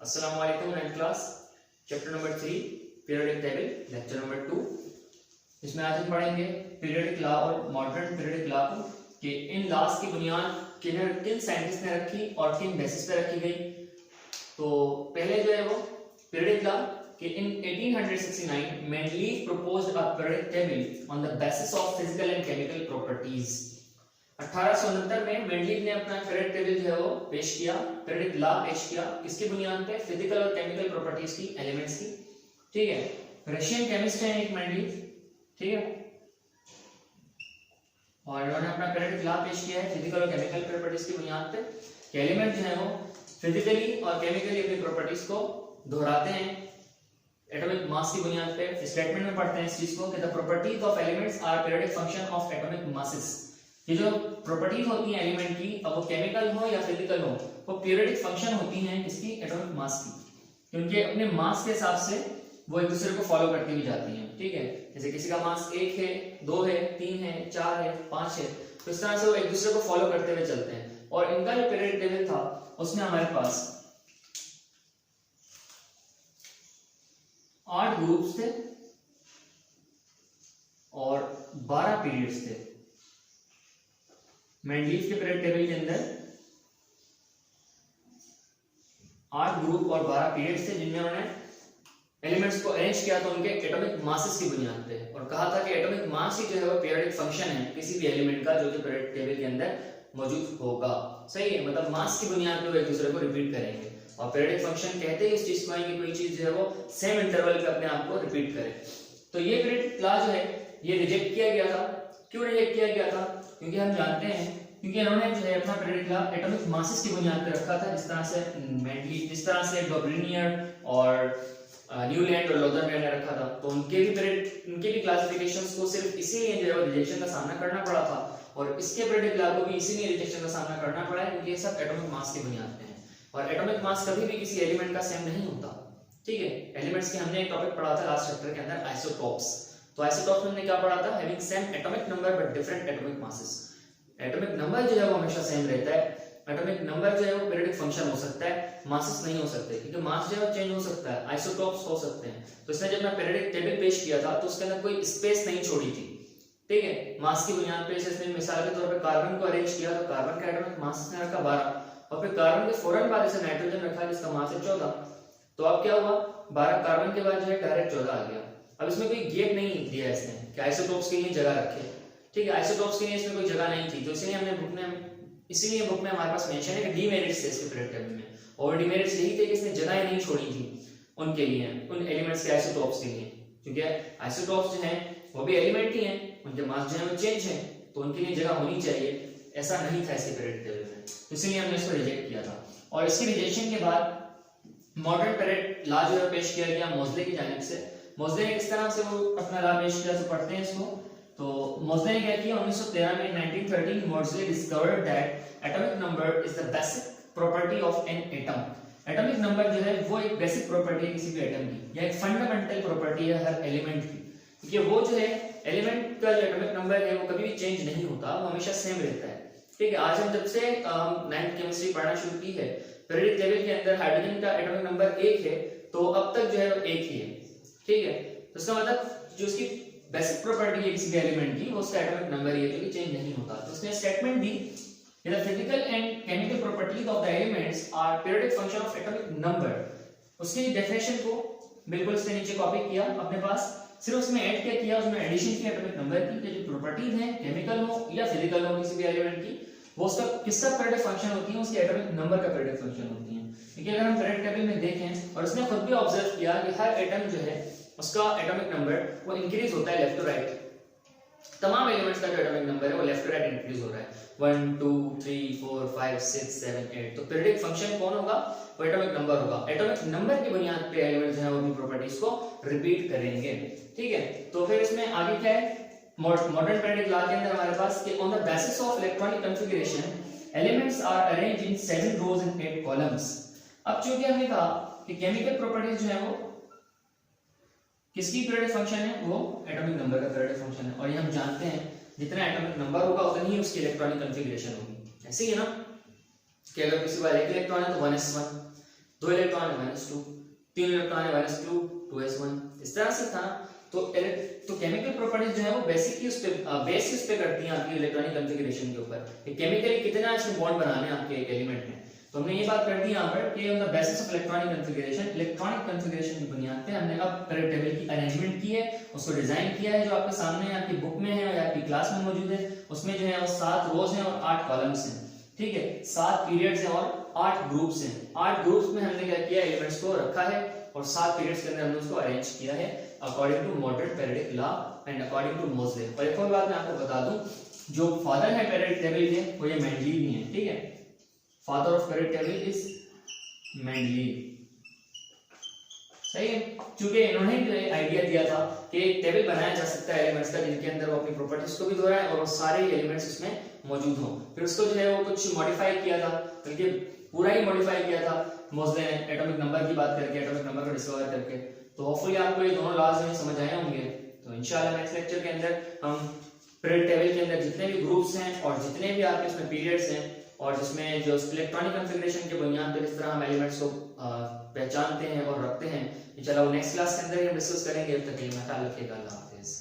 अस्सलाम वालेकुम 9th class chapter number 3 periodic table lecture number 2। इसमें आज हम पढ़ेंगे पीरियोडिक लॉ और मॉडर्न पीरियोडिक लॉ को कि इन लॉस की बुनियाद किन साइंटिस्ट ने रखी और किन बेसिस पे रखी गई। तो पहले जो है वो पीरियोडिक लॉ कि इन 1869 Mendeleev proposed a periodic table on the basis of physical and chemical properties। 1869 में मेंडलीव ने अपना पीरियोडिक टेबल जो है वो पेश किया, पीरियोडिक लॉ पेश किया। इसकी बुनियाद पे फिजिकल और केमिकल प्रॉपर्टीज की, एलिमेंट्स की। ठीक है, रशियन केमिस्ट है एक मेंडलीव, ठीक है, और उन्होंने अपना पीरियोडिक लॉ पेश किया है फिजिकल और केमिकल प्रॉपर्टीज की बुनियाद पे कि एलिमेंट जो है वो फिजिकली और केमिकली अपनी प्रॉपर्टीज को दोहराते हैं एटॉमिक मास की बुनियाद पे। स्टेटमेंट में पढ़ते हैं इस चीज को कि the properties of elements are periodic function of atomic masses. ये जो प्रॉपर्टीज होती हैं एलिमेंट की, अब वो केमिकल हो या फिजिकल हो, वो पीरियोडिक फंक्शन होती हैं इसकी एटॉमिक मास की। उनके अपने मास के हिसाब से वो एक दूसरे को फॉलो करती हुई जाती हैं। ठीक है, जैसे किसी का मास 1 है, 2 है, 3 है, 4 है, 5 है, तो इस तरह से वो एक दूसरे को फॉलो करते हुए चलते हैं। और इनका जो पीरियोडिक टेबल था उसमें हमारे पास 8 ग्रुप्स थे और 12 पीरियड्स थे। मेंडलीव के पीरियोडिक टेबल के अंदर 8 ग्रुप और 12 पीरियड्स थे जिनमें उन्होंने एलिमेंट्स को अरेंज किया तो उनके एटॉमिक मासेस की बुनियाद पे, और कहा था कि एटॉमिक मास ही जो है वो पीरियोडिक फंक्शन है किसी भी एलिमेंट का जो कि पीरियोडिक टेबल के अंदर मौजूद होगा। सही है, मतलब मास की बुनियाद पे वो एक दूसरे को रिपीट करेंगे। और पीरियोडिक फंक्शन कहते हैं इस चीज को है कि कोई चीज जो है वो सेम इंटरवल पे अपने आप को रिपीट करे। तो ये पीरियोडिक लॉ जो है ये रिजेक्ट किया गया था। क्यों रिजेक्ट किया गया था? क्योंकि हम जानते हैं क्योंकि इन्होंने जो है अपना पीरियोडिक लॉ एटॉमिक मासेस की बुनियाद पे रखा था, जिस तरह से मेंडलीव, जिस तरह से डॉब्रिनियर और न्यूलैंड और लोथरमैन ने रखा था। तो उनके भी क्लासिफिकेशंस को सिर्फ इसीलिए जो है रिजेक्शन का सामना करना पड़ा था, और इसके पीरियोडिक लॉ को भी इसीलिए रिजेक्शन का सामना करना पड़ा है क्योंकि ये सब एटॉमिक मास की बुनियाद पे है। और एटॉमिक मास कभी भी किसी एलिमेंट का सेम नहीं होता। ठीक है, एलिमेंट्स के हमने एक टॉपिक पढ़ा था लास्ट चैप्टर के अंदर, आइसोटोप्स। तो आइसोटोप्स में हमने क्या पढ़ा था? Having same atomic number but different atomic masses. Atomic number जो है वो हमेशा सेम रहता है। एटॉमिक नंबर जो है वो पीरियोडिक फंक्शन हो सकता है, मासेस नहीं हो सकते, क्योंकि मास जो है वो चेंज हो सकता है, आइसोटोप्स हो सकते हैं। तो इसने जब मैं पीरियोडिक टेबल पेश किया था तो उसके अंदर कोई स्पेस नहीं छोड़ी थी। ठीक है, मास की बुनियाद पे इसने मिसाल के तौर पे कार्बन को अरेंज किया तो कार्बन का एटॉमिक मास इसने रखा 12, और फिर कार्बन के फौरन बाद इसे नाइट्रोजन रखा जिसका मास है 14। तो अब क्या हुआ? 12 कार्बन के बाद जो है डायरेक्ट 14 आ गया। अब इसमें कोई गैप नहीं दिया इसने कि आइसोटोप्स के लिए जगह रखे। ठीक है, आइसोटोप्स के लिए इसमें कोई जगह नहीं थी, तो इसलिए हमने बुक में हमारे पास मेंशन है कि डीमेरिट्स है इसके पीरियोडिक टेबल में। और डीमेरिट्स यही थे कि इसने जगह नहीं छोड़ी थी उनके लिए, उन एलिमेंट्स के आइसोटोप्स के लिए, क्योंकि आइसोटोप्स जो हैं वो भी एलिमेंट ही हैं, उनके मास जो है वो चेंज है, तो उनके लिए जगह होनी चाहिए। ऐसा नहीं था इसके पीरियोडिक टेबल में, तो इसलिए हमने इसको रिजेक्ट किया था। और इसकी रिजेक्शन के बाद मॉडर्न पीरियोडिक लॉ जो है पेश किया गया मोज़ले की जानिब से। मोज़ले ने किस तरह से वो अपना लॉ पेश किया तो पढ़ते हैं इसको। तो मोज़ले ने क्या किया? 1913 में 1913 Moseley discovered that atomic number is the basic property of an atom. Atomic number जो है वो एक बेसिक प्रॉपर्टी है किसी भी एटम की, या एक फंडामेंटल प्रॉपर्टी है हर एलिमेंट की, क्योंकि वो जो है एलिमेंट का जो एटॉमिक नंबर है वो कभी भी चेंज नहीं होता, वो हमेशा सेम रहता है। ठीक है, आज हम जब से 9th केमिस्ट्री पढ़ना शुरू की है, पीरियोडिक टेबल के अंदर हाइड्रोजन का एटॉमिक नंबर 1 है, तो अब तक जो है वो 1 ही है। ठीक है, तो इसका मतलब जो उसकी बेसिक प्रॉपर्टी है किसी भी एलिमेंट की, वो उसका एटॉमिक नंबर ही है जो कि चेंज नहीं होता। तो उसने स्टेटमेंट दी the physical and chemical properties of the elements are periodic function of atomic number. उसकी डेफिनेशन को बिल्कुल इसने नीचे कॉपी किया अपने पास, सिर्फ उसमें ऐड क्या किया, उसमें एडिशन की एटॉमिक नंबर की कि जो प्रॉपर्टीज हैं केमिकल हो या फिजिकल हो किसी भी एलिमेंट की, वो उसका किसका पीरियोडिक फंक्शन होती है, उसके एटॉमिक नंबर का पीरियोडिक फंक्शन होती है। क्योंकि अगर हम पीरियोडिक टेबल में देखें, और उसने खुद भी ऑब्जर्व किया कि हर एटम जो है उसका एटॉमिक नंबर वो इंक्रीज होता है लेफ्ट टू राइट। तमाम एलिमेंट्स का जो एटॉमिक नंबर है वो लेफ्ट टू राइट इंक्रीज हो रहा है, 1 2 3 4 5 6 7 8। तो पीरियोडिक फंक्शन कौन होगा? वो एटॉमिक नंबर होगा। एटॉमिक नंबर की बुनियाद पे एलिमेंट्स जो है वो अपनी प्रॉपर्टीज को रिपीट करेंगे। ठीक है, तो फिर इसमें आगे क्या है? मॉडर्न पीरियोडिक लॉ के अंदर हमारे पास कि on the basis of electronic configuration elements are arranged in 7 rows and 8 columns. अब चूंकि हमने कहा कि केमिकल प्रॉपर्टीज जो है वो किसकी पीरियोडिक फंक्शन है? वो एटॉमिक नंबर का पीरियोडिक फंक्शन है, और ये हम जानते हैं जितना एटॉमिक नंबर होगा उतनी ही उसकी इलेक्ट्रॉनिक कॉन्फ़िगरेशन होगी। ऐसे ही है ना कि अगर किसी का एक इलेक्ट्रॉन है तो 1s1, 2 इलेक्ट्रॉन है -2, 3 इलेक्ट्रॉन है -2, 2s1, इस तरह से था। तो केमिकल प्रॉपर्टीज जो है वो बेसिकली उस पे बेस उस पे करती हैं आपकी इलेक्ट्रॉनिक कॉन्फ़िगरेशन के ऊपर, कि केमिकली कितना इसमें बॉन्ड बनाने हैं आपके एक एलिमेंट में। तो हमने ये बात कर दी यहाँ पर कि on the basis of electronic configuration, electronic configuration की बुनियाद पे हमने अब पीरियड टेबल की अरेंजमेंट की है, उसको डिजाइन किया है, जो आपके सामने आपकी बुक में है या आपकी क्लास में मौजूद है। उसमें जो है वो 7 रोज हैं और 8 कॉलम्स हैं, ठीक है, 7 पीरियड्स हैं और 8 ग्रुप्स हैं। 8 ग्रुप्स में हमने क्या किया, एलिमेंट्स को रखा है और 7 पीरियड्स के अंदर हमने उसको अरेंज किया है according to modern periodic law and according to Moseley. और एक और बात मैं आपको बता दूं, जो फादर है पीरियडिक टेबल के वो ये मेंडलीव ही है, ठीक है, father of periodic table is Mendeleev, सही है, क्योंकि इन्होंने जो आइडिया दिया था कि एक टेबल बनाया जा सकता है एलिमेंट्स का जिनके अंदर वो अपनी प्रॉपर्टीज को भी दोहराए और वो सारे एलिमेंट्स उसमें मौजूद हों। फिर उसको जो है वो कुछ मॉडिफाई किया था, बल्कि पूरा ही मॉडिफाई किया था मोज़ले ने, एटॉमिक नंबर की बात करके, एटॉमिक नंबर को डिस्कवर करके। तो होपफुली आपको ये दोनों लॉज में समझ आए होंगे। तो इंशाल्लाह नेक्स्ट लेक्चर के अंदर हम पीरियड टेबल के अंदर जितने भी ग्रुप्स हैं और जितने भी आपके इसमें पीरियड्स हैं और जिसमें जो इलेक्ट्रॉनिक कॉन्फ़िगरेशन के बुनियाद पर इस तरह हम एलिमेंट्स को पहचानते हैं और रखते हैं, इंशाल्लाह वो नेक्स्ट क्लास के अंदर ही हम डिस्कस करेंगे। तब तक के लिए ख्याल रखिएगा। अल्लाह हाफ़िज़।